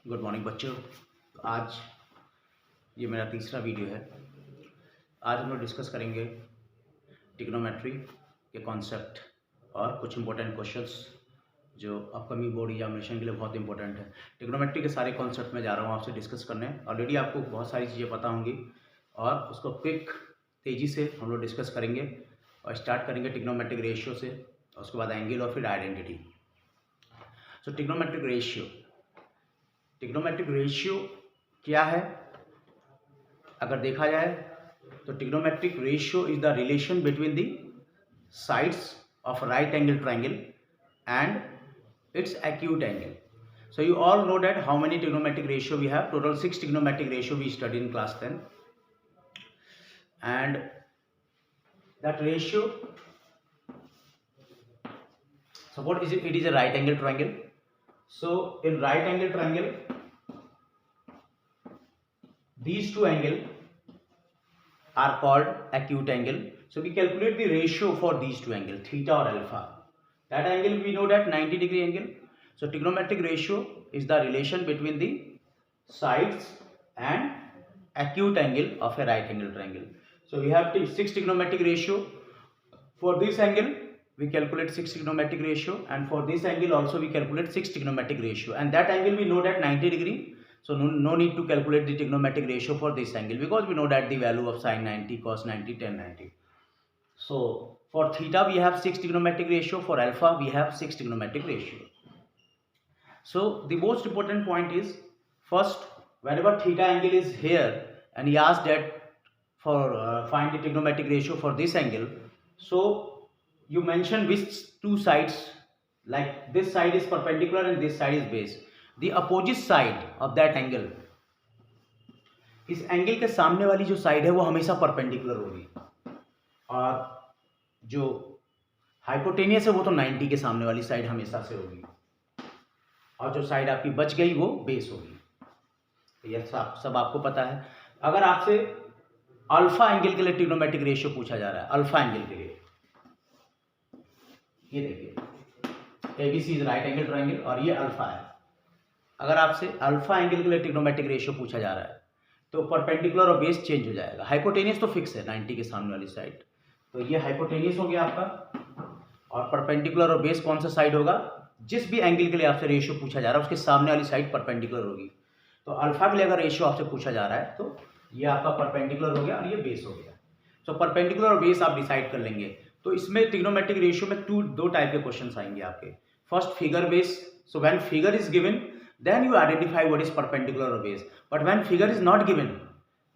Good morning बच्चों। तो आज ये मेरा तीसरा वीडियो है। आज हम लोग डिस्कस करेंगे ट्रिग्नोमेट्री के कॉन्सेप्ट और कुछ इंपॉर्टेंट क्वेश्चंस जो अपकमिंग बोर्ड एग्जामिनेशन के लिए बहुत इंपॉर्टेंट है। ट्रिग्नोमेट्री के सारे कॉन्सेप्ट में जा रहा हूँ आपसे डिस्कस करने। ऑलरेडी आपको बहुत सारी चीज़ें पता होंगी और उसको क्विक तेज़ी से हम लोग डिस्कस करेंगे और स्टार्ट करेंगे ट्रिग्नोमेट्रिक रेशियो से, उसके बाद एंगल और फिर आइडेंटिटी। सो ट्रिग्नोमेट्रिक रेशियो क्या है? अगर देखा जाए तो trigonometric ratio is the relation between the sides of right angle triangle and its acute angle. So you all know that how many trigonometric ratio we have. Total 6 trigonometric ratio we studied in class 10, and that ratio, suppose it is a right angle triangle. So in right angle triangle, these two angles are called acute angle. So we calculate the ratio for these two angles, theta or alpha. That angle we know that 90 degree angle. So trigonometric ratio is the relation between the sides and acute angle of a right angle triangle. So we have 6 trigonometric ratio. For this angle we calculate 6 trigonometric ratio, and for this angle also we calculate 6 trigonometric ratio, and that angle we know that 90 degree. So no need to calculate the trigonometric ratio for this angle because we know that the value of sin 90, cos 90, tan 90. So for theta we have 6 trigonometric ratio, for alpha we have 6 trigonometric ratio. So the most important point is, first, whenever theta angle is here and he asked that for find the trigonometric ratio for this angle, so you mention which two sides, like this side is perpendicular and this side is base. The opposite side of that angle, इस angle के सामने वाली जो side है वो हमेशा perpendicular होगी, और जो हाइपोटेनियस है वो तो 90 के सामने वाली साइड हमेशा से होगी, और जो साइड आपकी बच गई वो बेस होगी। ये सब आपको पता है। अगर आपसे अल्फा एंगल के लिए ट्रिग्नोमेट्रिक रेशियो पूछा जा रहा है, अल्फा एंगल के लिए, ये देखिए ABC is right angle triangle और ये अल्फा है। अगर आपसे अल्फा एंगल के लिए ट्रिग्नोमेट्रिक रेशियो पूछा जा रहा है तो परपेंडिकुलर और बेस चेंज हो जाएगा। हाइपोटेनियस तो फिक्स है 90 के सामने वाली साइड, तो ये हाइपोटेनियस हो गया आपका, और परपेंडिकुलर और बेस कौन सा साइड होगा? जिस भी एंगल के लिए आपसे रेशियो पूछा जा रहा है उसके सामने वाली साइड परपेंडिकुलर होगी। तो अल्फा के लिए अगर रेशियो आपसे पूछा जा रहा है तो ये आपका परपेंडिकुलर हो गया और ये बेस हो गया। तो परपेंडिकुलर और बेस आप डिसाइड कर लेंगे। तो इसमें ट्रिग्नोमेट्रिक रेशियो में दो टाइप के क्वेश्चंस आएंगे आपके। First, figure base. So when figure is given then you identify what is perpendicular or base, but when figure is not given,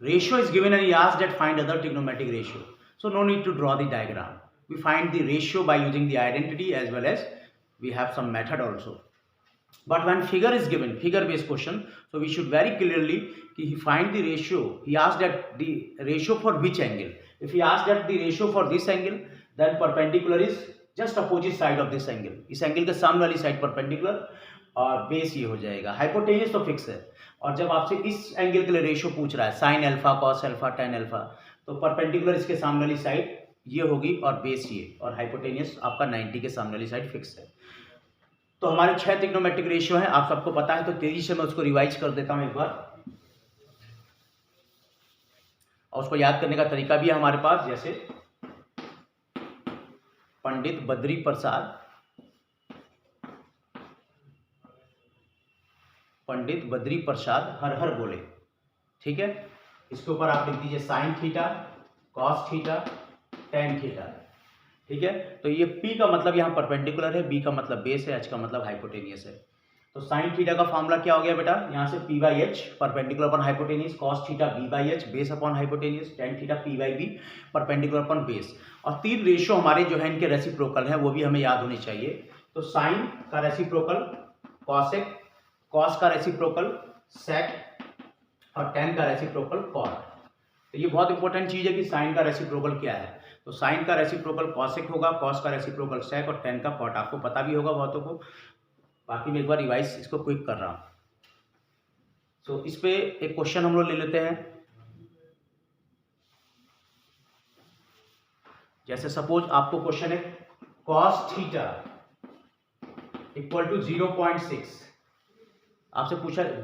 ratio is given and he asked that find other trigonometric ratio, so no need to draw the diagram. We find the ratio by using the identity, as well as we have some method also. But when figure is given, figure based question, so we should very clearly he find the ratio. He asked that the ratio for which angle. If he asked that the ratio for this angle, then perpendicular is just opposite side of this angle. इस angle के सामने वाली side perpendicular और base ये हो जाएगा। Hypotenuse तो fix है। और जब आपसे इस एंगल के लिए रेशियो पूछ रहा है, sine alpha, cos alpha, tan alpha, तो परपेंडिकुलर इसके सामने वाली साइड ये होगी और बेस ये, और हाइपोटेनियस आपका 90 के सामने वाली साइड फिक्स है। तो हमारे 6 ट्रिग्नोमेट्रिक रेशियो हैं, आप सबको पता है, तो तेजी से मैं उसको रिवाइज कर देता हूं एक बार, और उसको याद करने का तरीका भी है हमारे पास। जैसे पंडित बद्री प्रसाद हर हर बोले, ठीक है। इसके ऊपर आप लिख दीजिए sine theta, cos theta, tan theta, ठीक है। तो ये P का मतलब यहाँ परपेंडिकुलर है, B का मतलब बेस है, H का मतलब हाइपोटेनियस है। तो साइन थीटा का फॉर्मूला क्या हो गया बेटा? यहाँ से P/H perpendicular upon hypotenuse, cos theta B/H base upon hypotenuse, tan theta P/B perpendicular upon base. और 3 रेशियो हमारे जो है इनके रेसिप्रोकल हैं, वो भी हमें याद होने चाहिए। तो साइन का रेसिप्रोकल कॉसेक, कॉस का रेसिप्रोकल सेक, और टेन का रेसिप्रोकल कॉट। तो ये बहुत इंपॉर्टेंट चीज है कि साइन का रेसिप्रोकल क्या है। तो साइन का रेसिप्रोकल कॉसेक होगा, कॉस का रेसिप्रोकल सेक, और टेन का कॉट। आपको पता भी होगा बहुतों को, बाकी मैं एक बार रिवाइज इसको क्विक कर रहा हूं। तो इस पे एक क्वेश्चन हम लोग ले लेते हैं। जैसे सपोज आपको क्वेश्चन है कॉस थीटा इक्वल टू 0.6, आपसे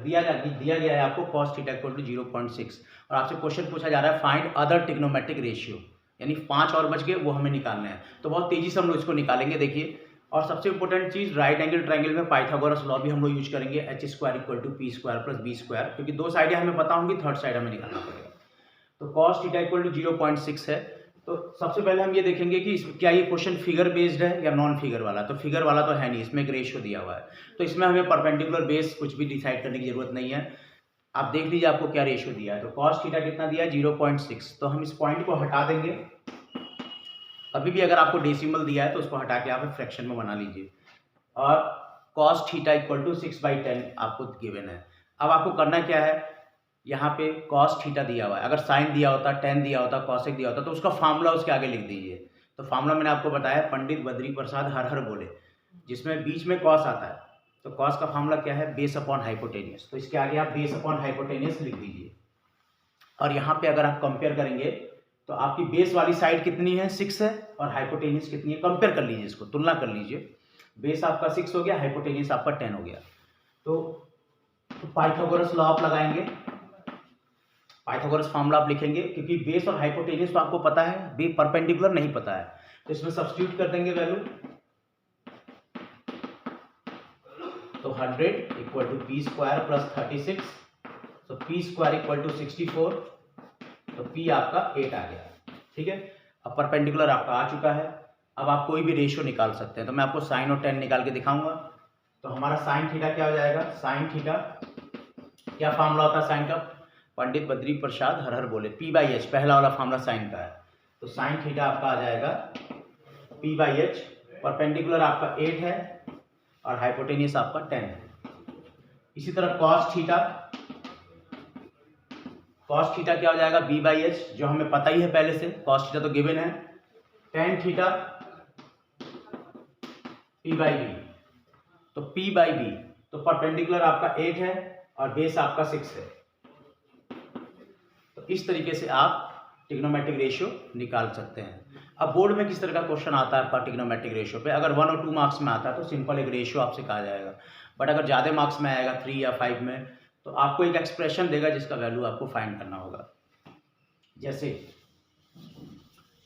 दिया गया है आपको cos थीटा इक्वल टू 0.6 और आपसे क्वेश्चन पूछा जा रहा है फाइंड अदर ट्रिग्नोमेट्रिक रेशियो, यानी 5 और बच गए, वो हमें निकालने हैं। तो बहुत तेजी से हम लोग इसको निकालेंगे। देखिए, और सबसे इंपॉर्टेंट चीज, राइट एंगल ट्रायंगल में पाइथागोरस लॉ भी हम लोग यूज करेंगे, h square equal to P square plus B square, क्योंकि 2 साइडें हमें पता होंगी, थर्ड साइड हमें निकालना पड़ेगा। तो cos थीटा इक्वल टू 0.6 है। तो सबसे पहले हम ये देखेंगे कि क्या ये क्वेश्चन फिगर बेस्ड है या नॉन फिगर वाला। तो फिगर वाला तो है नहीं, इसमें एक रेशियो दिया हुआ है, तो इसमें हमें परपेंडिकुलर बेस कुछ भी डिसाइड करने की जरूरत नहीं है। आप देख लीजिए आपको क्या रेशियो दिया है। तो cos थीटा कितना दिया है, 0.6। तो हम इस पॉइंट को हटा देंगे। अभी भी अगर आपको डेसिमल दिया है तो उसको हटा के आप फ्रैक्शन में बना लीजिए। और cos थीटा इक्वल टू 6/10 आपको गिवन है। अब आपको करना क्या है, यहाँ पे cos थीटा दिया हुआ है, अगर साइन दिया होता, tan दिया होता, कॉसेक दिया होता, तो उसका फार्मूला उसके आगे लिख दीजिए। तो फार्मूला मैंने आपको बताया, पंडित बद्री प्रसाद हर हर बोले, जिसमें बीच में cos आता है। तो cos का फार्मूला क्या है, बेस अपॉन हाइपोटेनियस। तो इसके आगे आप बेस अपॉन हाइपोटेनियस लिख दीजिए। और यहाँ पे अगर आप कंपेयर करेंगे तो आपकी बेस वाली साइड कितनी है, 6 है, और हाइपोटेनियस कितनी है, कंपेयर कर लीजिए, इसको तुलना कर लीजिए। बेस आपका 6 हो गया, हाइपोटेनियस आपका 10 हो गया। तो पाइथागोरस लॉ आप लगाएंगे, पाइथागोरस फार्मूला आप लिखेंगे, क्योंकि बेस और हाइपोटेनियस तो आपको पता है, बी परपेंडिकुलर नहीं पता है। तो इसमें सब्स्टिट्यूट कर देंगे वैल्यू। तो 100 equal to P square plus 36, तो पी स्क्वायर इक्वल टू 64, तो पी आपका 8 आ गया। ठीक है, अब परपेंडिकुलर आपका आ चुका है। अब आप कोई भी रेशियो निकाल सकते हैं। तो मैं आपको साइन और टेन निकाल के दिखाऊंगा। तो हमारा साइन थीटा क्या हो जाएगा, साइन थीटा क्या फार्मूला होता है साइन का, पंडित बद्री प्रसाद हर हर बोले, P/H पहला वाला फार्मूला साइन का है। तो साइन थीटा आपका आ जाएगा P/H, परपेंडिकुलर आपका 8 है और हाइपोटेनियस आपका 10 है। इसी तरह cos थीटा क्या हो जाएगा, B/H, जो हमें पता ही है पहले से, cos थीटा तो गिवन है। tan थीटा P/B, तो P/B, तो परपेंडिकुलर आपका 8 है और बेस आपका 6 है। तो इस तरीके से आप ट्रिग्नोमेट्रिक रेशियो निकाल सकते हैं। अब बोर्ड में किस तरह का क्वेश्चन आता है आपका ट्रिग्नोमेट्रिक रेशियो पे, अगर 1 और 2 मार्क्स में आता है तो सिंपल एक रेशियो आपसे कहा जाएगा। बट अगर ज़्यादा मार्क्स में आएगा 3 या 5 में, तो आपको एक एक्सप्रेशन देगा जिसका वैल्यू आपको फाइंड करना होगा। जैसे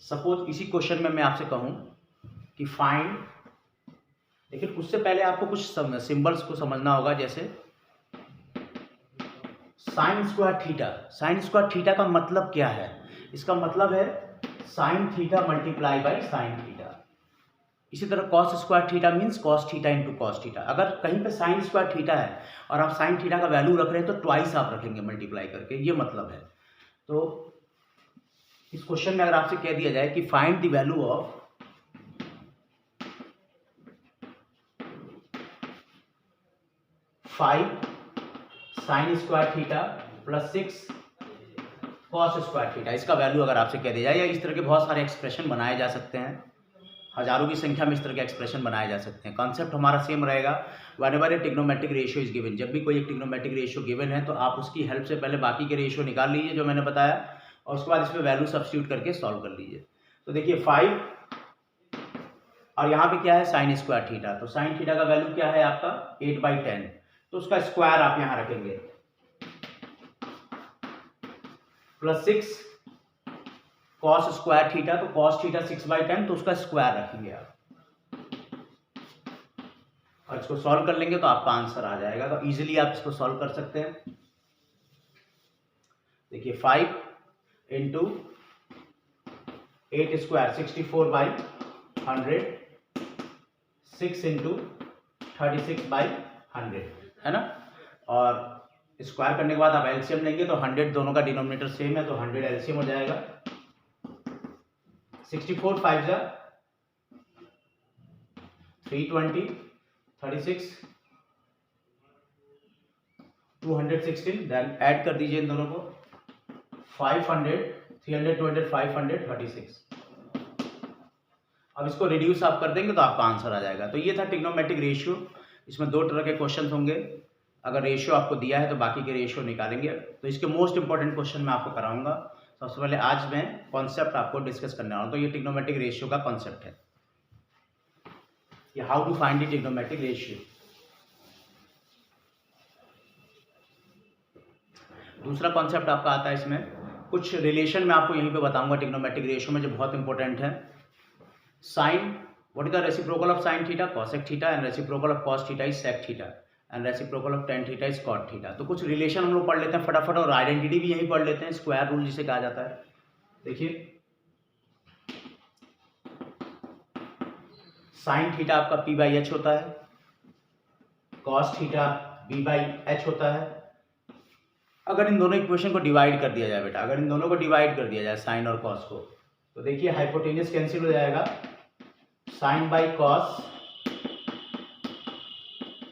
सपोज इसी क्वेश्चन में मैं आपसे कहूँ कि फाइंड, लेकिन उससे पहले आपको कुछ सिंबल्स को समझना होगा। जैसे sign square theta, sign square theta का मतलब क्या है, इसका मतलब है sine theta multiply by sine theta. इसी तरह cos square theta means cos theta into cos theta. अगर कहीं पे साइन स्क्वायर थीटा है और आप साइन थीटा का वैल्यू रख रहे हैं तो ट्वाइस आप रखेंगे मल्टीप्लाई करके, ये मतलब है। तो इस क्वेश्चन में अगर आपसे कह दिया जाए कि find the value of five sine square theta plus 6 cos square theta, इसका वैल्यू अगर आपसे कह दिया जाए, या इस तरह के बहुत सारे एक्सप्रेशन बनाए जा सकते हैं, हजारों की संख्या में इस तरह के एक्सप्रेशन बनाए जा सकते हैं। कॉन्सेप्ट हमारा सेम रहेगा। Whenever A trigonometric ratio is given, जब भी कोई एक ट्रिग्नोमेट्रिक रेशियो गिवन है तो आप उसकी हेल्प से पहले बाकी के रेशियो निकाल लीजिए जो मैंने बताया, और उसके बाद इसमें वैल्यू सब्स्टिट्यूट करके सॉल्व कर लीजिए। तो देखिए 5 और यहाँ पे क्या है साइन स्क्वायर थीटा, तो साइन थीटा का वैल्यू क्या है आपका 8/10, तो उसका स्क्वायर आप यहाँ रखेंगे, प्लस 6 कॉस स्क्वायर थीटा, तो कॉस थीटा 6/10, तो उसका स्क्वायर रखेंगे आप, और इसको सॉल्व कर लेंगे तो आपका आंसर आ जाएगा। तो इजीली आप इसको सॉल्व कर सकते हैं। देखिए 5 इंटू 8 स्क्वायर 64/100, 6 इंटू 36/100 है ना, और स्क्वायर करने के बाद आप एलसीएम लेंगे तो 100 दोनों का डिनोमिनेटर सेम है, तो 100 एलसीएम हो जाएगा। 64 5 जा 320, 36 216, देन ऐड कर दीजिए इन दोनों को, 500 300 200 500 36। अब इसको रिड्यूस आप कर देंगे तो आपका आंसर आ जाएगा। तो ये था ट्रिग्नोमेट्रिक रेशियो। इसमें 2 तरह के क्वेश्चन होंगे। अगर रेशियो आपको दिया है तो बाकी के रेशियो निकालेंगे। तो इसके मोस्ट इंपॉर्टेंट क्वेश्चन मैं आपको कराऊंगा। सबसे पहले आज मैं कॉन्सेप्ट आपको डिस्कस करने वाला हूं। तो ये ट्रिग्नोमेट्रिक रेशियो का कॉन्सेप्ट है, ये how to find the trigonometric ratio. दूसरा कॉन्सेप्ट आपका आता है इसमें, कुछ रिलेशन में आपको यहीं पे बताऊंगा ट्रिग्नोमेट्रिक रेशियो में जो बहुत इंपॉर्टेंट है। Sine, what is the reciprocal of sine theta, cosec theta, and reciprocal of cos theta is sec theta, and reciprocal of tan theta is cot theta. तो कुछ रिलेशन हम लोग पढ़ लेते हैं फटाफट, और आइडेंटिटी भी यहीं पढ़ लेते हैं, स्क्वायर रूल जिसे कहा जाता है। देखिए साइन थीटा आपका पी बाई एच होता है, cos theta B by H होता है। अगर इन दोनों इक्वेशन को डिवाइड कर दिया जाए बेटा, अगर इन दोनों को डिवाइड कर दिया जाए साइन और कॉस को, तो देखिए हाइपोटेनियस कैंसिल हो जाएगा, sine by cos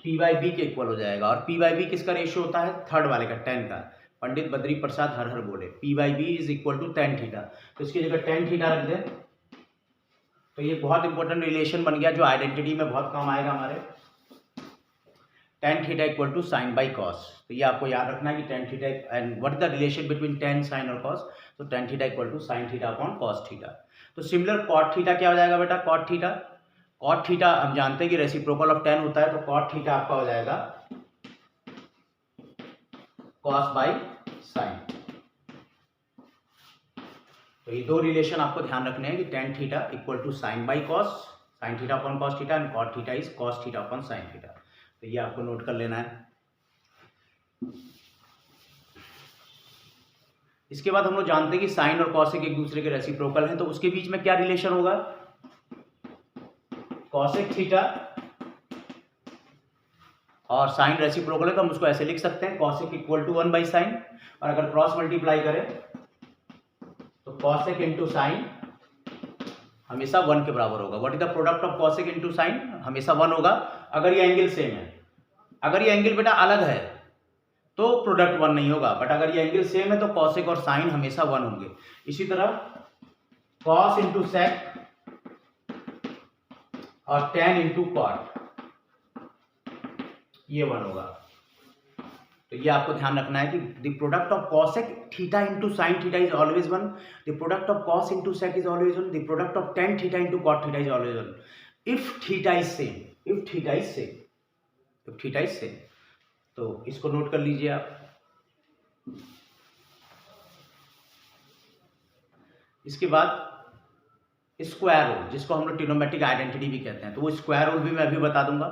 P by B के इक्वल हो जाएगा। और पी बाई बी किसका रेशियो होता है, थर्ड वाले का, टेन का। पंडित बद्री प्रसाद हर हर बोले, P by B is equal to tan theta, तो इसकी जगह टेन थीटा रख दें। तो ये बहुत इंपॉर्टेंट रिलेशन बन गया जो आइडेंटिटी में बहुत काम आएगा हमारे, tan theta equal to sine by cos. तो ये आपको याद रखना है कि tan theta, and what is the relation between tan sine और कॉस, तो tan theta equal to sine theta upon cos theta. तो सिमिलर कॉट थीटा क्या हो जाएगा बेटा, कॉट थीटा, कॉट थीटा हम जानते हैं कि रेसिप्रोकल ऑफ टेन होता है, तो कॉट थीटा आपका हो जाएगा कॉस बाई साइन। तो ये दो रिलेशन आपको ध्यान रखने हैं कि tan theta equal to sine by cos, sine theta upon cos theta, and cot theta is cos theta upon sine theta. तो ये आपको नोट कर लेना है। इसके बाद हम लोग जानते हैं कि साइन और कॉसेक एक दूसरे के रेसिप्रोकल हैं, तो उसके बीच में क्या रिलेशन होगा, कॉसेक थीटा और साइन रेसिप्रोकल है, तो हम उसको ऐसे लिख सकते हैं, cosec equal to 1 by sine, और अगर क्रॉस मल्टीप्लाई करें तो कॉसेक इंटू साइन हमेशा 1 के बराबर होगा। What is the product of cosec into sine, हमेशा 1 होगा अगर ये एंगल सेम है। अगर ये एंगल बेटा अलग है तो प्रोडक्ट 1 नहीं होगा, बट अगर ये एंगल सेम है तो कॉसेक और साइन हमेशा 1 होंगे। इसी तरह कॉस इंटू सेक और टेन इंटू कॉट, ये 1 होगा। तो ये आपको ध्यान रखना है कि the product of cosec theta into sine theta is always 1, the product of cos into sec is always 1, the product of tan theta into cot theta is always 1 if theta is same, if theta is same, if theta is same. तो इसको note कर लीजिए आप। इसके बाद square rule, जिसको हम लोग ट्रिग्नोमेट्रिक आइडेंटिटी भी कहते हैं, तो वो स्क्वायर रूल भी मैं अभी बता दूंगा।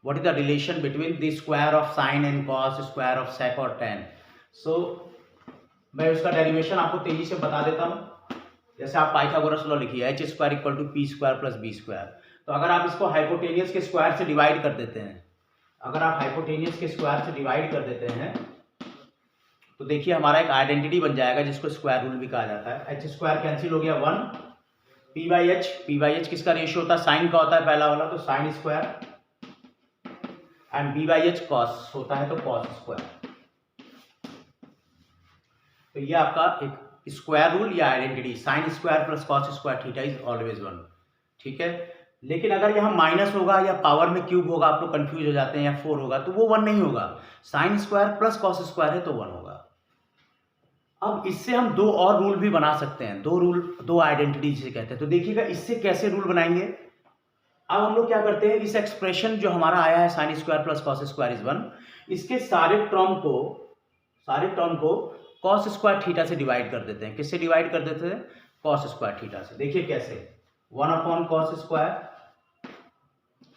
What is the relation between the square of sine and cos, square of sec और टेन। सो मैं उसका डेरिवेशन आपको तेजी से बता देता हूं। जैसे आप पाइथागोरस लॉ लिखिए, H square equal to P square plus B square. तो अगर आप इसको हाइपोटेनियस के स्क्वायर से डिवाइड कर देते हैं, अगर आप हाइपोटेनियस के स्क्वायर से डिवाइड कर देते हैं तो देखिए हमारा एक आइडेंटिटी बन जाएगा जिसको स्क्वायर रूल भी कहा जाता है। एच स्क्वायर कैंसिल हो गया 1, P by H, P by H किसका रेशियो होता है, साइन का होता है पहला वाला, तो sine square, and B by H cos होता है तो कॉस स्क्वायर। तो ये आपका एक स्क्वायर रूल या identity, sine square plus cos square theta is always 1। ठीक है, लेकिन अगर यहाँ माइनस होगा या पावर में क्यूब होगा, आप लोग कंफ्यूज हो जाते हैं, या 4 होगा तो वो 1 नहीं होगा। Sign square plus cos square है तो 1 होगा। अब इससे हम दो और रूल भी बना सकते हैं, दो रूल, दो आइडेंटिटी जिसे कहते हैं। तो देखिएगा इससे कैसे रूल बनाएंगे। अब हम लोग क्या करते हैं, इस एक्सप्रेशन जो हमारा आया है sine square plus cos square is 1, इसके सारे टर्म को कॉस स्क्वायर थीटा से डिवाइड कर देते हैं। किससे डिवाइड कर देते हैं, कॉस स्क्वायर थीटा से। देखिए कैसे, 1 upon cos square,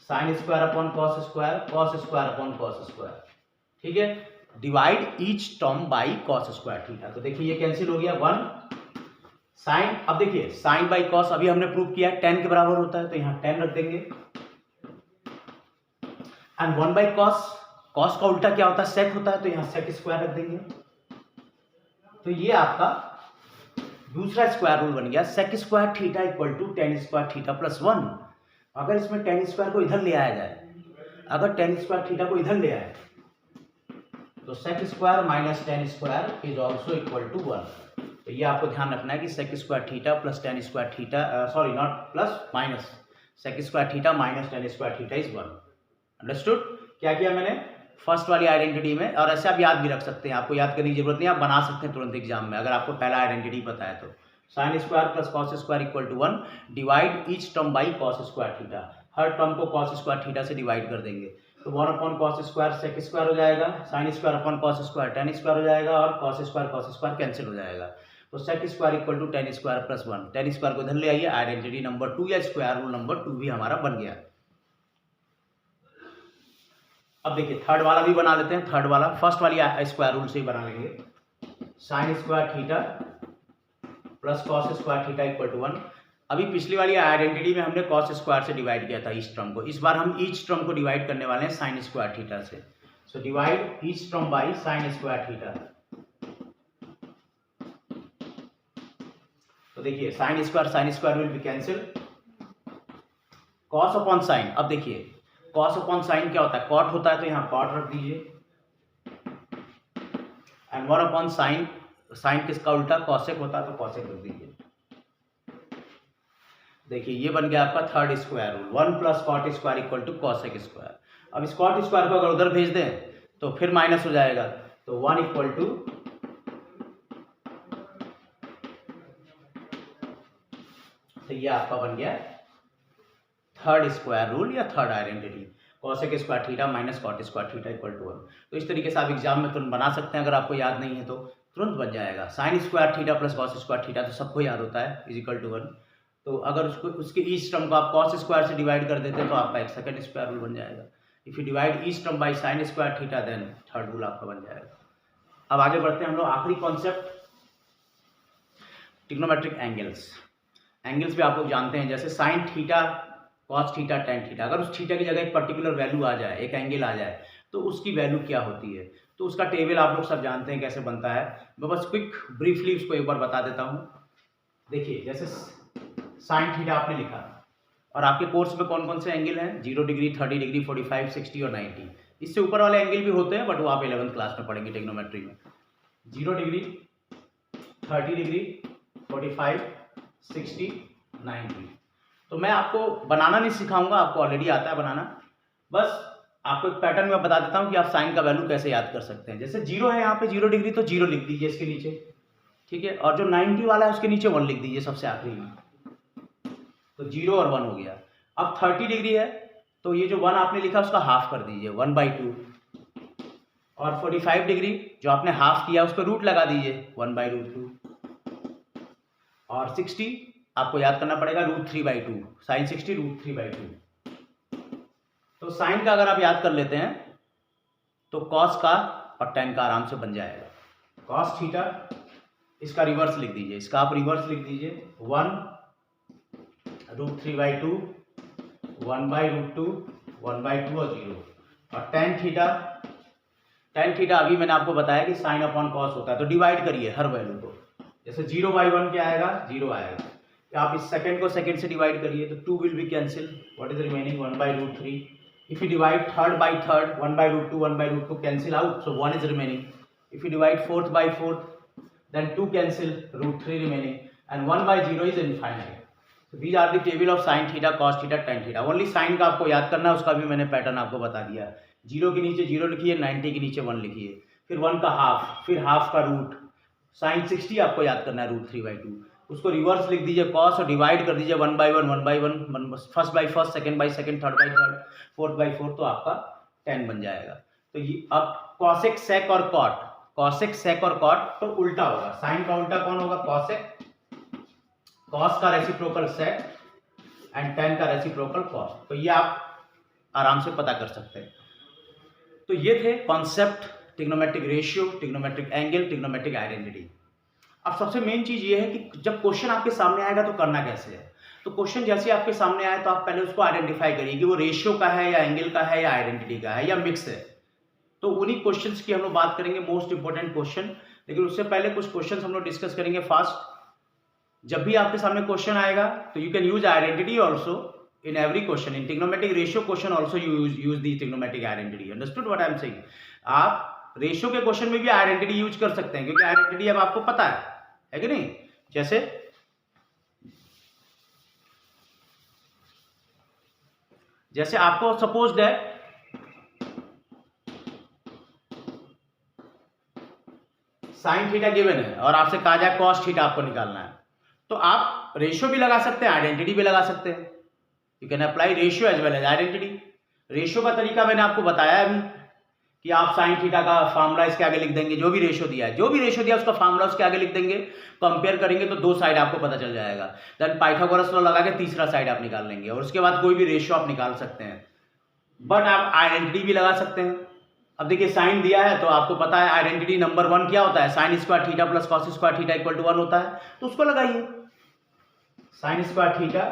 sine square upon cos square upon cos square. ठीक है, divide each term by cos square theta. तो देखिए ये कैंसिल हो गया 1 साइन। अब देखिए साइन बाई कॉस अभी हमने प्रूव किया है 10 के बराबर होता है, तो यहां 10 रख देंगे, एंड 1 बाई कॉस, कॉस का उल्टा क्या होता है, सेक होता है, तो यहां सेक स्क्वायर रख देंगे। तो ये आपका दूसरा स्क्वायर रूल बन गया, sec square theta equal to tan square theta plus 1। अगर इसमें टेन स्क्वायर को इधर ले आया जाए, अगर टेन स्क्वायर थीटा को इधर ले आए तो sec square minus tan square is also equal to 1। तो ये आपको ध्यान रखना है कि sec square theta plus tan square theta, sorry not plus, minus sec square theta minus tan square theta is 1। Understood. क्या किया मैंने फर्स्ट वाली आइडेंटिटी में, और ऐसे आप याद भी रख सकते हैं, आपको याद करने की जरूरत नहीं, आप बना सकते हैं तुरंत एग्जाम में अगर आपको पहला आइडेंटिटी पता है तो। Sine square plus cos square equal to 1, divide each term by cos square theta. हर टर्म को कॉस स्क्वायर थीटा से डिवाइड कर देंगे। तो 1/cos² sec स्क्वायर हो जाएगा, sin square upon cos square tan square हो जाएगा और cos स्क्वायर कैंसिल हो जाएगा। तो sec square equal to tan square plus 1, tan square को इधर ले आइए, आइडेंटिटी नंबर 2 या स्क्वायर रूल नंबर 2 भी हमारा बन गया। अब देखिए थर्ड वाला भी बना लेते हैं। थर्ड वाला फर्स्ट वाली स्क्वायर रूल से ही बना लेंगे। sin square theta plus cos square theta equal to 1। अभी पिछली वाली आइडेंटिटी में हमने cos स्क्वायर से डिवाइड किया था ईच टर्म को, इस बार हम ईच टर्म को डिवाइड करने वाले हैं sin स्क्वायर थीटा से। So divide each term by sin square theta. तो देखिए sin square will be cancel, cos upon sin। अब देखिए cos अपॉन sin क्या होता है, cot होता है, तो यहाँ cot रख दीजिए, एंड 1 अपॉन sin किसका उल्टा cosec होता है, तो cosec रख दीजिए। देखिए ये बन गया आपका third square rule, 1 plus cot square equal to cosec square. अब इस cot स्क्वायर को अगर उधर भेज दें तो फिर माइनस हो जाएगा, तो 1 इक्वल टू तो ये आपका बन गया थर्ड स्क्वायर रूल या third identity, cosec square theta minus cot square theta equal to 1। तो इस तरीके से आप एग्जाम में तुरंत बना सकते हैं, अगर आपको याद नहीं है तो तुरंत बन जाएगा। sin square theta plus cos square theta तो सबको याद होता है, इज इक्वल टू 1। तो अगर उसके ईच टर्म को आप cos स्क्वायर से डिवाइड कर देते हैं तो आपका एक सेकंड स्क्वायर रूल बन जाएगा। If you divide each term by sin square theta then third rule आपका बन जाएगा। अब आगे बढ़ते हैं हम लोग आखिरी कॉन्सेप्ट, ट्रिग्नोमेट्रिक एंगल्स। एंगल्स भी आप लोग जानते हैं, जैसे sin theta cos theta tan theta, अगर उस थीटा की जगह एक पर्टिकुलर वैल्यू आ जाए, एक एंगल आ जाए, तो उसकी वैल्यू क्या होती है, तो उसका टेबल आप लोग सब जानते हैं कैसे बनता है। मैं बस क्विक ब्रीफली उसको एक बार बता देता हूँ। देखिए जैसे sin थीटा आपने लिखा और आपके कोर्स में कौन कौन से एंगल हैं, 0 डिग्री, 30 डिग्री, 45, 60 और 90। इससे ऊपर वाले एंगल भी होते हैं बट वो आप 11th क्लास में पढ़ेंगे ट्रिग्नोमेट्री में। 0 डिग्री, 30 डिग्री, 45, 60, 90। तो मैं आपको बनाना नहीं सिखाऊंगा, आपको ऑलरेडी आता है बनाना, बस आपको एक पैटर्न में बता देता हूँ कि आप साइन का वैल्यू कैसे याद कर सकते हैं। जैसे 0 है यहाँ पे 0 डिग्री, तो 0 लिख दीजिए इसके नीचे, ठीक है, और जो 90 वाला है उसके नीचे 1 लिख दीजिए सबसे आखिरी में, तो 0 और 1 हो गया। अब 30 डिग्री है तो ये जो 1 आपने लिखा उसका हाफ कर दीजिए, 1/2। और 45 डिग्री जो आपने हाफ किया उस पर रूट लगा दीजिए, 1/√2। और 60 आपको याद करना पड़ेगा √3/2, sin 60 √3/2। तो साइन का अगर आप याद कर लेते हैं तो cos का और tan का आराम से बन जाएगा। cos थीटा, इसका रिवर्स लिख दीजिए, इसका आप रिवर्स लिख दीजिए, 1 √3/2, 1/√2, 1/2 और 0। और tan थीटा अभी मैंने आपको बताया कि साइन अपॉन cos होता है, तो डिवाइड करिए हर वैल्यू को। जैसे 0/1 क्या आएगा, 0 आएगा, तो आप इस सेकंड को सेकंड से डिवाइड करिए तो 2 will be cancel, what is remaining 1/√3। If you divide third by third, 1/√2, 1/√2 cancel out, so 1 is remaining. If you divide fourth by fourth, then 2 cancel, √3 remaining, and 1/0 is infinite. So these are the table of sin theta, cos theta, tan theta. Only sin का आपको याद करना है, उसका भी मैंने pattern आपको बता दिया। 0 के नीचे 0 लिखिए, 90 के नीचे 1 लिखिए, फिर 1 का हाफ, फिर हाफ का रूट। sin 60 आपको याद करना है √3/2, उसको रिवर्स लिख दीजिए cos और डिवाइड कर दीजिए 1/1, 1/1, first by first, second by second, third by third, fourth by fourth, तो आपका tan बन जाएगा। तो ये अब cosec, sec और cot, cosec, sec और cot तो उल्टा होगा, साइन का उल्टा कौन होगा, cosec, cos का रेसिप्रोकल sec एंड tan का रेसिप्रोकल cos। तो ये आप आराम से पता कर सकते हैं। तो ये थे concept, trigonometric ratio, trigonometric angle, trigonometric identity. अब सबसे मेन चीज ये है कि जब क्वेश्चन आपके सामने आएगा तो करना कैसे है। तो क्वेश्चन जैसे आपके सामने आए तो आप पहले उसको आइडेंटिफाई करिए कि वो रेशियो का है या एंगल का है या आइडेंटिटी का है या मिक्स है। तो उन्हीं क्वेश्चंस की हम लोग बात करेंगे, मोस्ट इंपोर्टेंट क्वेश्चन। लेकिन उससे पहले कुछ क्वेश्चंस हम लोग डिस्कस करेंगे फास्ट। जब भी आपके सामने क्वेश्चन आएगा तो you can use identity also in every question, in trigonometric ratio question also you use the trigonometric identity. Understood what I am saying? आप रेशियो के क्वेश्चन में भी आइडेंटिटी यूज कर सकते हैं, क्योंकि आइडेंटिटी अब आपको पता है कि नहीं। जैसे आपको सपोज है साइन थीटा गिवन है और आपसे कहा जाए कॉस थीटा आपको निकालना है, तो आप रेशियो भी लगा सकते हैं, आइडेंटिटी भी लगा सकते हैं। You can apply ratio as well as identity. Ratio का तरीका मैंने आपको बताया अभी कि आप साइन थीटा का फार्मूला इसके आगे लिख देंगे, जो भी रेशो दिया है, जो भी रेशो दिया उसका फार्मूला उसके आगे लिख देंगे, कंपेयर करेंगे तो दो साइड आपको पता चल जाएगा। देन पाइथागोरस लॉ लगा के तीसरा साइड आप निकाल लेंगे और उसके बाद कोई भी रेशो आप निकाल सकते हैं। बट आप आइडेंटिटी भी लगा सकते हैं। अब देखिए साइन दिया है तो आपको पता है आइडेंटिटी नंबर 1 क्या होता है, sine square theta plus cos square theta equal to 1 होता है, तो उसको लगाइए। Sine square theta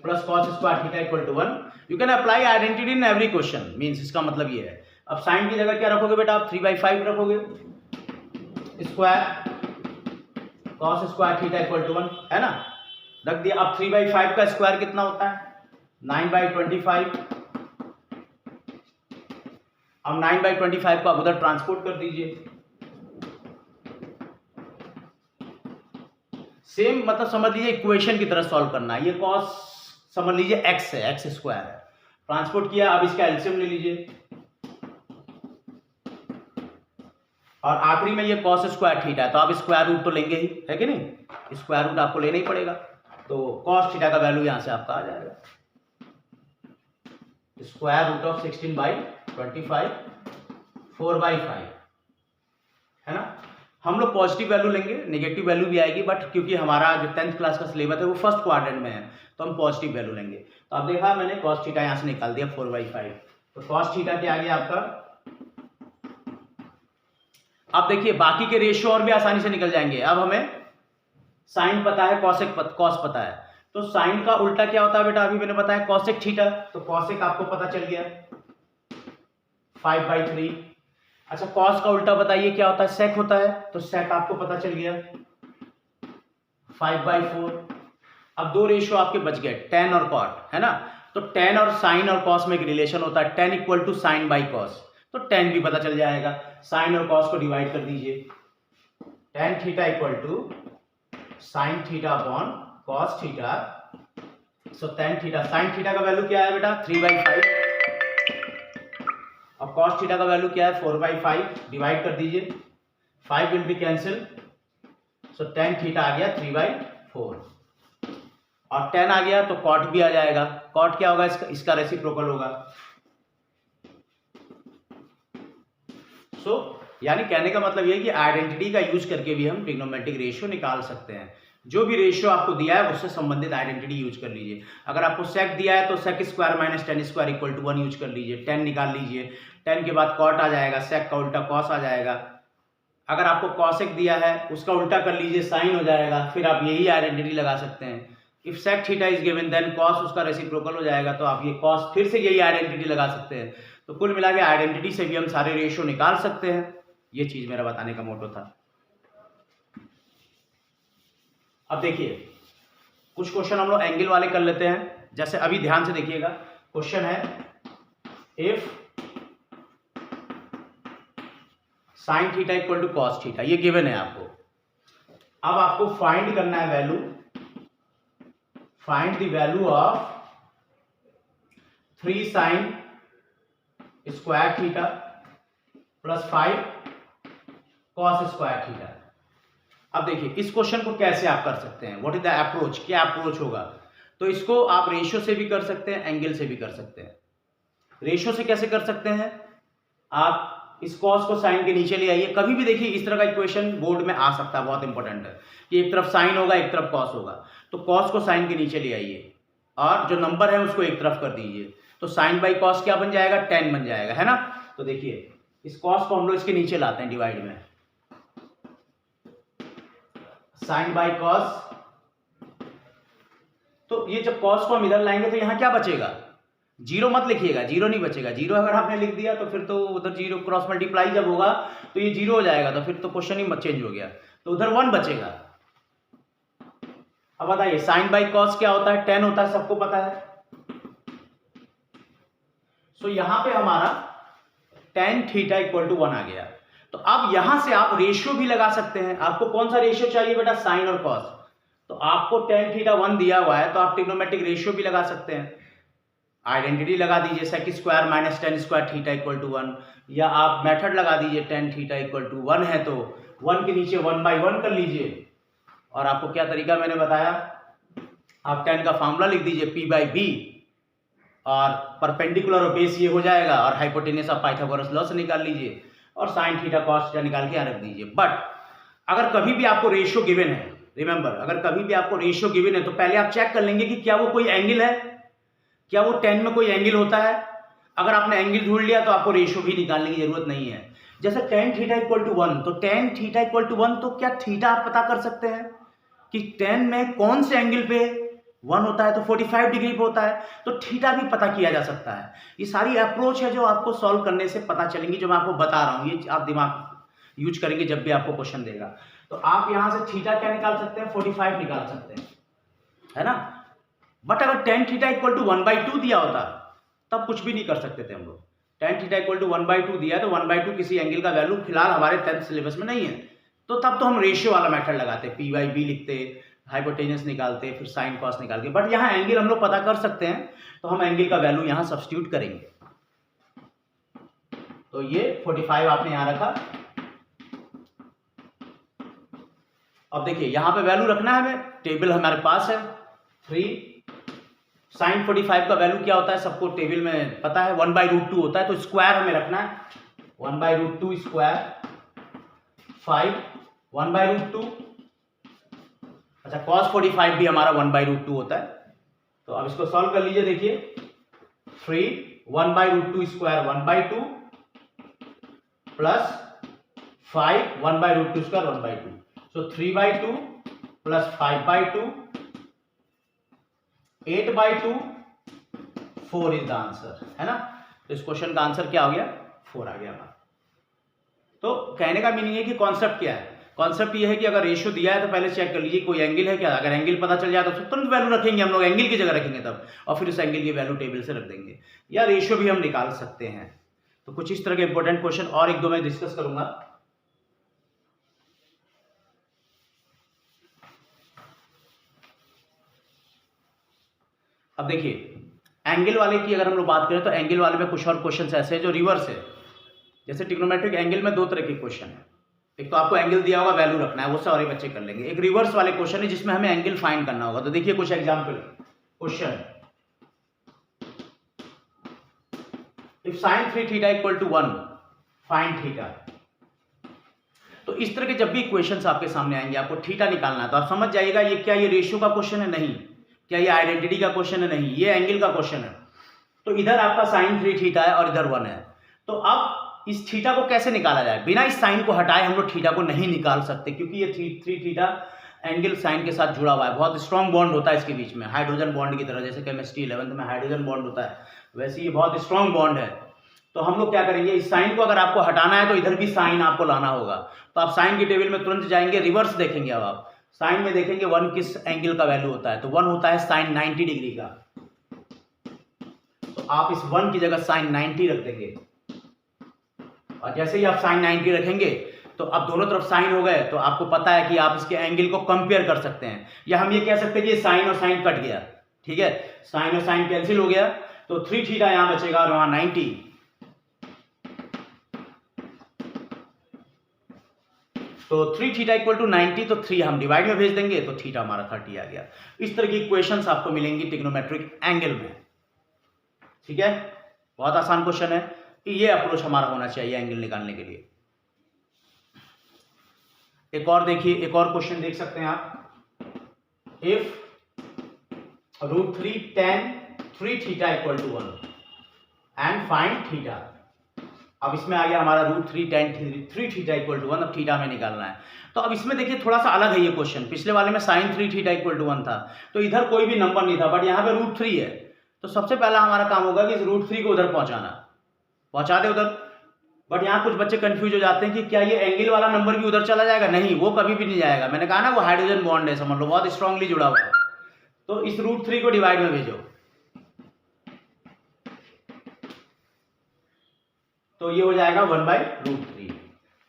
plus cos square theta equal to 1। You can apply identity in every question, means इसका मतलब ये है। अब साइन की जगह क्या रखोगे बेटा, आप 3/5 रखोगे, square cos square theta equal to 1, है ना, रख दिया। अब 3/5 का स्क्वायर कितना होता है, 9/25। अब 9/25 को आप उधर ट्रांसपोर्ट कर दीजिए। सेम मतलब समझ लीजिए इक्वेशन की तरह सॉल्व करना है। ये कॉस समझ लीजिए x है, x स्क्वायर है, ट्रांसपोर्ट किया। अब इसका एलसीएम ले लीजिए और आखिरी में ये कॉस स्क्वायर थीटा है तो आप स्क्वायर रूट तो लेंगे ही, है कि नहीं, स्क्वायर रूट आपको लेना ही पड़ेगा। तो कॉस थीटा का वैल्यू यहां से आपका आ जाएगा स्क्वायर रूट ऑफ 16/25 4/5, है ना। हम लोग पॉजिटिव वैल्यू लेंगे, नेगेटिव वैल्यू भी आएगी, बट क्योंकि हमारा जो 10th क्लास का सिलेबस है वो फर्स्ट क्वाड्रेंट में है तो हम पॉजिटिव वैल्यू लेंगे। तो आप देखा मैंने कॉस थीटा यहाँ से निकाल दिया 4/5, तो कॉस थीटा क्या आ गया आपका। अब देखिए बाकी के रेशियो और भी आसानी से निकल जाएंगे। अब हमें साइन पता है, कॉस पता है, तो साइन का उल्टा क्या होता है बेटा, अभी मैंने बताया कॉसेक थीटा, तो कॉसेक आपको पता चल गया 5/3। अच्छा कॉस का उल्टा बताइए क्या होता है, सेक होता है, तो सेक आपको पता चल गया 5/4। अब दो रेशियो आपके बच गए, टेन और कॉट, है ना। तो टेन और साइन और कॉस में एक रिलेशन होता है, tan equal to sine by cos, तो टेन भी पता चल जाएगा। साइन और कॉस को डिवाइड कर दीजिए, tan theta equal to sine theta upon cos theta. So tan theta, sine theta का वैल्यू क्या है बेटा 3/5 और कॉस थीटा का वैल्यू क्या है 4/5, डिवाइड कर दीजिए, 5 will be cancel, so tan theta आ गया 3/4 और 10 आ गया तो कॉट भी आ जाएगा। कॉट क्या होगा, इसका रेसिप्रोकल होगा। यानी कहने का मतलब ये है कि आइडेंटिटी का यूज करके भी हम ट्रिग्नोमेट्रिक रेशियो निकाल सकते हैं। जो भी रेशियो आपको दिया है उससे संबंधित आइडेंटिटी यूज कर लीजिए। अगर आपको सेक दिया है तो sec square minus tan square equal to 1 use कर लीजिए, 10 निकाल लीजिए, 10 के बाद कॉट आ जाएगा, सेक का उल्टा कॉस आ जाएगा। अगर आपको कॉसेक दिया है उसका उल्टा कर लीजिए, साइन हो जाएगा, फिर आप यही आइडेंटिटी लगा सकते हैं। If sec theta is given then cos उसका रेसिप्रोकल हो जाएगा, तो आप ये कॉस फिर से यही आइडेंटिटी लगा सकते हैं। तो कुल मिला के आइडेंटिटी से भी हम सारे रेशियो निकाल सकते हैं। ये चीज मेरा बताने का मोटो था। अब देखिए कुछ क्वेश्चन हम लोग एंगल वाले कर लेते हैं। जैसे अभी ध्यान से देखिएगा, क्वेश्चन है if sine theta equal to cos theta, ये गिवन है आपको। अब आपको फाइंड करना है value, find the value of 3 sine square theta plus 5 cos square theta. अब देखिए इस क्वेश्चन को कैसे आप कर सकते हैं, व्हाट इज द अप्रोच, क्या अप्रोच होगा। तो इसको आप रेशियो से भी कर सकते हैं, एंगल से भी कर सकते हैं। रेशियो से कैसे कर सकते हैं, आप इस कॉस को साइन के नीचे ले आइए। कभी भी देखिए इस तरह का इक्वेशन बोर्ड में आ सकता है, बहुत इंपॉर्टेंट है कि एक तरफ साइन होगा एक तरफ कॉस होगा, तो कॉस को साइन के नीचे ले आइए और जो नंबर है उसको एक तरफ कर दीजिए, तो साइन बाई कॉस क्या बन जाएगा 10 बन जाएगा, है ना। तो देखिए इस कॉस को हम लोग इसके नीचे लाते हैं डिवाइड में, साइन बाई कॉस। तो ये जब कॉस को हम इधर लाएंगे तो यहां क्या बचेगा, जीरो मत लिखिएगा, जीरो नहीं बचेगा। जीरो अगर आपने लिख दिया तो फिर तो उधर जीरो क्रॉस मल्टीप्लाई जब होगा तो ये जीरो हो जाएगा, तो फिर तो क्वेश्चन ही चेंज हो गया, तो उधर 1 बचेगा। अब बताइए साइन बाई कॉस क्या होता है, 10 होता है, सबको पता है। सो यहां पे हमारा tan थीटा इक्वल टू 1 आ गया। तो अब यहां से आप रेशियो भी लगा सकते हैं। आपको कौन सा रेशियो चाहिए बेटा, साइन और कॉस, तो आपको tan थीटा 1 दिया हुआ है तो आप ट्रिग्नोमेट्रिक रेशियो भी लगा सकते हैं। आइडेंटिटी लगा दीजिए sec square minus tan square theta equal to 1, या आप मेथड लगा दीजिए tan थीटा इक्वल टू 1 है तो 1 के नीचे 1/1 कर लीजिए। और आपको क्या तरीका मैंने बताया, आप tan का फॉर्मूला लिख दीजिए P/B, और परपेंडिकुलर और बेस ये हो जाएगा, और हाइपोटेनियस आप पाइथागोरस लॉ से निकाल लीजिए और साइन थीटा कॉस थीटा निकाल के यहाँ रख दीजिए। बट अगर कभी भी आपको रेशियो गिवन है, रिमेंबर, अगर कभी भी आपको रेशियो गिवन है तो पहले आप चेक कर लेंगे कि क्या वो कोई एंगल है, क्या वो tan में कोई एंगल होता है। अगर आपने एंगल ढूंढ लिया तो आपको रेशियो भी निकालने की जरूरत नहीं है। जैसे tan थीटा इक्वल टू 1, तो tan थीटा इक्वल टू 1, तो क्या थीटा आप पता कर सकते हैं कि tan में कौन से एंगल पे 1 होता है, तो 45 डिग्री पे होता है, तो थीटा भी पता किया जा सकता है। ये सारी अप्रोच है जो आपको सॉल्व करने से पता चलेंगी, जो मैं आपको बता रहा हूँ, ये आप दिमाग यूज करेंगे जब भी आपको क्वेश्चन देगा। तो आप यहां से थीटा क्या निकाल सकते हैं, 45 निकाल सकते हैं, है ना। बट अगर tan थीटा इक्वल टू 1/2 दिया होता तब कुछ भी नहीं कर सकते थे हम लोग। tan थीटा इक्वल टू 1/2 दिया है, तो 1/2 किसी एंगल का वैल्यू फिलहाल हमारे 10th सिलेबस में नहीं है, तो तब तो हम रेशियो वाला मेथड लगाते, P/B लिखते, हाइपोटेनियस निकालते, फिर साइन कॉस निकाल के। बट यहाँ एंगल हम लोग पता कर सकते हैं, तो हम एंगल का वैल्यू यहाँ सब्स्टिट्यूट करेंगे। तो ये 45 आपने यहाँ रखा। अब देखिए यहाँ पे वैल्यू रखना है हमें, टेबल हमारे पास है 3 साइन 45 का वैल्यू क्या होता है सबको टेबल में पता है, 1/√2 होता है, तो स्क्वायर हमें रखना है, 1/√2 स्क्वायर 5 1/√2। अच्छा, cos 45 भी हमारा 1/√2 होता है। तो अब इसको सॉल्व कर लीजिए, देखिए 3 1/√2 square 1/2 plus 5 1/√2 square 1/2, so 3/2 plus 5/2 8/2 4 is the answer, है ना। तो इस क्वेश्चन का आंसर क्या हो गया, 4 आ गया हमारा। तो कहने का मीनिंग है कि कॉन्सेप्ट क्या है, कॉन्सेप्ट ये है कि अगर रेशियो दिया है तो पहले चेक कर लीजिए कोई एंगल है क्या। अगर एंगल पता चल जाए तो तुरंत वैल्यू रखेंगे हम लोग, एंगल की जगह रखेंगे तब, और फिर उस एंगल की वैल्यू टेबल से रख देंगे, या रेशियो भी हम निकाल सकते हैं। तो कुछ इस तरह के इंपॉर्टेंट क्वेश्चन और एक दो मैं डिस्कस करूंगा। अब देखिए एंगल वाले की अगर हम लोग बात करें तो एंगल वाले में कुछ और क्वेश्चन ऐसे हैं जो रिवर्स है। जैसे ट्रिग्नोमेट्रिक एंगल में दो तरह के क्वेश्चन है, एक तो आपको एंगल दिया होगा वैल्यू रखना है, वो सारे बच्चे कर लेंगे। एक रिवर्स वाले क्वेश्चन है जिसमें हमें एंगल फाइंड करना होगा। तो देखिए कुछ example question, if sin 3 theta equal to 1 find theta. तो इस तरह के जब भी इक्वेशंस आपके सामने आएंगे, आपको थीटा निकालना है, तो आप समझ जाइएगा ये क्या, ये रेशियो का क्वेश्चन है, नहीं। क्या ये आइडेंटिटी का क्वेश्चन है, नहीं। ये एंगल का क्वेश्चन है। तो इधर आपका sin 3 थीटा है और इधर 1 है। तो अब इस थीटा को कैसे निकाला जाए, बिना इस साइन को हटाए हम लोग थीटा को नहीं निकाल सकते, क्योंकि ये 3 थीटा एंगल साइन के साथ जुड़ा हुआ है, बहुत स्ट्रॉन्ग बॉन्ड होता है इसके बीच में, हाइड्रोजन बॉन्ड की तरह। जैसे केमिस्ट्री 11th में हाइड्रोजन बॉन्ड होता है, वैसे ये बहुत स्ट्रॉन्ग बॉन्ड है। तो हम लोग क्या करेंगे, इस साइन को अगर आपको हटाना है तो इधर भी साइन आपको लाना होगा। तो आप साइन की टेबल में तुरंत जाएंगे, रिवर्स देखेंगे। अब आप साइन में देखेंगे 1 किस एंगल का वैल्यू होता है, तो 1 होता है साइन 90 डिग्री का। तो आप इस 1 की जगह साइन 90 रख देंगे, और जैसे ही आप साइन 90 रखेंगे तो अब दोनों तरफ साइन हो गए, तो आपको पता है कि आप इसके एंगल को कंपेयर कर सकते हैं, या हम ये कह सकते हैं कि साइन और साइन कट गया, ठीक है, साइन और साइन कैंसिल हो गया, तो 3 थीटा यहां बचेगा और वहां 90। तो 3 थीटा इक्वल टू 90, तो 3 हम डिवाइड में भेज देंगे, तो थीटा हमारा 30 आ गया। इस तरह की इक्वेशंस आपको मिलेंगी ट्रिग्नोमेट्रिक एंगल में, ठीक है। बहुत आसान क्वेश्चन है कि ये अप्रोच हमारा होना चाहिए एंगल निकालने के लिए। एक और देखिए, एक और क्वेश्चन देख सकते हैं आप, if √3 tan 3 theta equal to 1 and find theta. अब इसमें आ गया हमारा √3 tan 3 थीटा इक्वल टू 1, अब थीटा में निकालना है। तो अब इसमें देखिए थोड़ा सा अलग है ये क्वेश्चन, पिछले वाले में sin 3 थीटा इक्वल टू 1 था, तो इधर कोई भी नंबर नहीं था, बट यहाँ पे √3 है। तो सबसे पहला हमारा काम होगा कि इस √3 को उधर पहुंचाना, पहुंचा दे उधर। बट यहाँ कुछ बच्चे कंफ्यूज हो जाते हैं कि क्या ये एंगल वाला नंबर भी उधर चला जाएगा, नहीं, वो कभी भी नहीं जाएगा। मैंने कहा ना वो हाइड्रोजन बॉन्ड है, समझ लो बहुत स्ट्रांगली जुड़ा हुआ है। तो इस √3 को डिवाइड में भेजो, तो ये हो जाएगा 1/√3।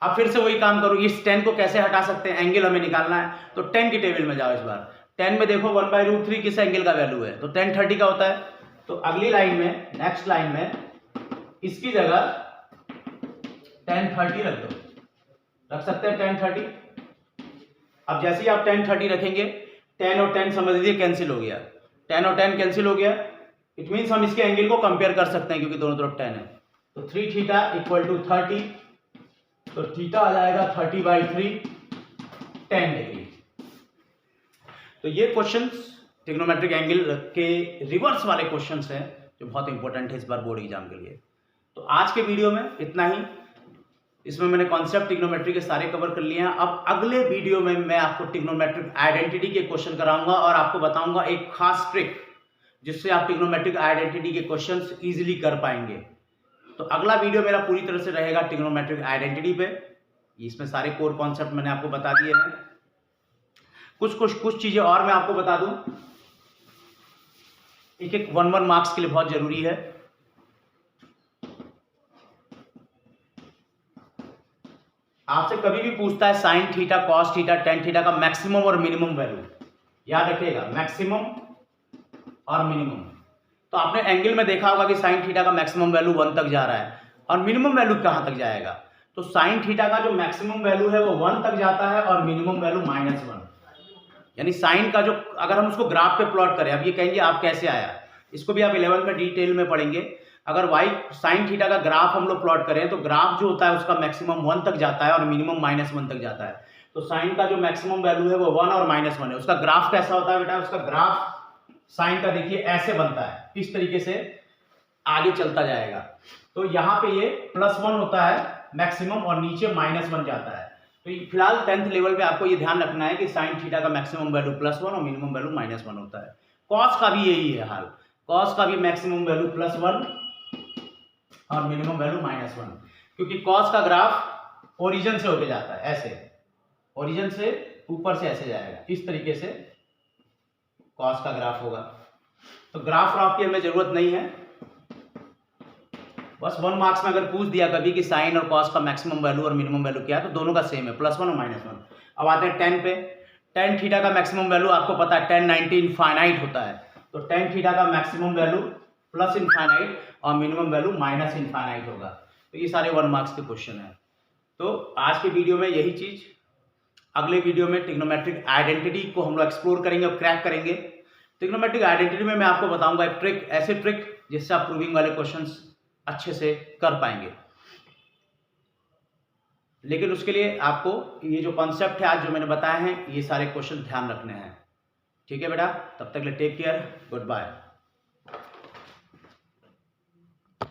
अब फिर से वही काम करो, इस 10 को कैसे हटा सकते हैं, एंगल हमें निकालना है, तो 10 की टेबल में जाओ। इस बार 10 में देखो 1/√3 किस एंगल का वैल्यू है, तो tan 30 का होता है। तो अगली लाइन में, नेक्स्ट लाइन में इसकी जगह tan 30 रख दो, रख सकते हैं tan 30। अब जैसे ही आप tan 30 रखेंगे, 10 और 10 समझ लीजिए कैंसिल हो गया, 10 और 10 कैंसिल हो गया, इट मीन्स हम इसके एंगल को कंपेयर कर सकते हैं क्योंकि दोनों तरफ 10 है। तो 3 थीटा इक्वल टू 30, तो थीटा आ जाएगा 30/3 10 डिग्री। तो ये क्वेश्चंस ट्रिग्नोमेट्रिक एंगल के रिवर्स वाले क्वेश्चंस हैं जो बहुत इंपॉर्टेंट है इस बार बोर्ड एग्जाम के लिए। तो आज के वीडियो में इतना ही। इसमें मैंने कॉन्सेप्ट ट्रिग्नोमेट्री के सारे कवर कर लिए हैं। अब अगले वीडियो में मैं आपको ट्रिग्नोमेट्रिक आइडेंटिटी के क्वेश्चन कराऊंगा और आपको बताऊंगा एक खास ट्रिक जिससे आप ट्रिग्नोमेट्रिक आइडेंटिटी के क्वेश्चंस इजीली कर पाएंगे। तो अगला वीडियो मेरा पूरी तरह से रहेगा ट्रिग्नोमेट्रिक आइडेंटिटी पे। इसमें सारे कोर कॉन्सेप्ट मैंने आपको बता दिए हैं। कुछ चीजें और मैं आपको बता दूं, एक 1 मार्क्स के लिए बहुत जरूरी है। आपसे कभी भी पूछता है sine theta, cos theta, tan theta का मैक्सिमम और मिनिमम वैल्यू, याद रखिएगा मैक्सिमम और मिनिमम। तो आपने एंगल में देखा होगा कि साइन थीटा का मैक्सिमम वैल्यू 1 तक जा रहा है और मिनिमम वैल्यू कहां तक जाएगा। तो साइन थीटा का जो मैक्सिमम वैल्यू है वो 1 तक जाता है और मिनिमम वैल्यू -1। यानी साइन का जो, अगर हम उसको ग्राफ पे प्लॉट करें, अब ये कहेंगे आप कैसे आया, इसको भी आप 11th में डिटेल में पढ़ेंगे। अगर वाई साइन थीटा का ग्राफ हम लोग प्लॉट करें तो ग्राफ जो होता है उसका मैक्सिमम 1 तक जाता है और मिनिमम -1 तक जाता है। तो साइन का जो मैक्सिमम वैल्यू है वो 1 और -1 है। उसका ग्राफ कैसा होता है बेटा, उसका ग्राफ साइन का देखिए ऐसे बनता है, इस तरीके से आगे चलता जाएगा। तो यहाँ पे ये +1 होता है मैक्सिमम और नीचे -1 जाता है। तो फिलहाल 10th लेवल पे आपको ये ध्यान रखना है कि साइन थीटा का मैक्सिमम वैल्यू +1 और मिनिमम वैल्यू -1 होता है। कॉस का भी यही है हाल, कॉस का भी मैक्सिमम वैल्यू +1 और मिनिमम वैल्यू -1, क्योंकि कॉस का ग्राफ ओरिजिन से होके जाता है, ऐसे ओरिजिन से ऊपर से ऐसे जाएगा, इस तरीके से कॉस का ग्राफ होगा। तो ग्राफ की हमें जरूरत नहीं है, बस 1 मार्क्स में अगर पूछ दिया कभी कि साइन और कॉस का मैक्सिमम वैल्यू और मिनिमम वैल्यू क्या है, तो दोनों का सेम है, +1 और -1। अब आते हैं टेन पे। टेन थीटा का मैक्सिमम वैल्यू आपको पता है 10 90 इनफाइनाइट होता है। तो टेन थीटा का मैक्सिमम वैल्यू प्लस इनफाइनाइट और मिनिमम वैल्यू माइनस इनफाइनाइट होगा। तो ये सारे 1 मार्क्स के क्वेश्चन हैं। तो आज के वीडियो में यही चीज, अगले वीडियो में ट्रिग्नोमेट्रिक आइडेंटिटी को हम लोग एक्सप्लोर करेंगे और क्रैक करेंगे। ट्रिग्नोमेट्रिक आइडेंटिटी में मैं आपको बताऊंगा एक ट्रिक, ऐसे ट्रिक जिससे आप प्रूविंग वाले क्वेश्चंस अच्छे से कर पाएंगे। लेकिन उसके लिए आपको ये जो कॉन्सेप्ट है आज जो मैंने बताया है, ये सारे क्वेश्चन ध्यान रखने हैं। ठीक है बेटा, तब तक के लिए टेक केयर, गुड बाय।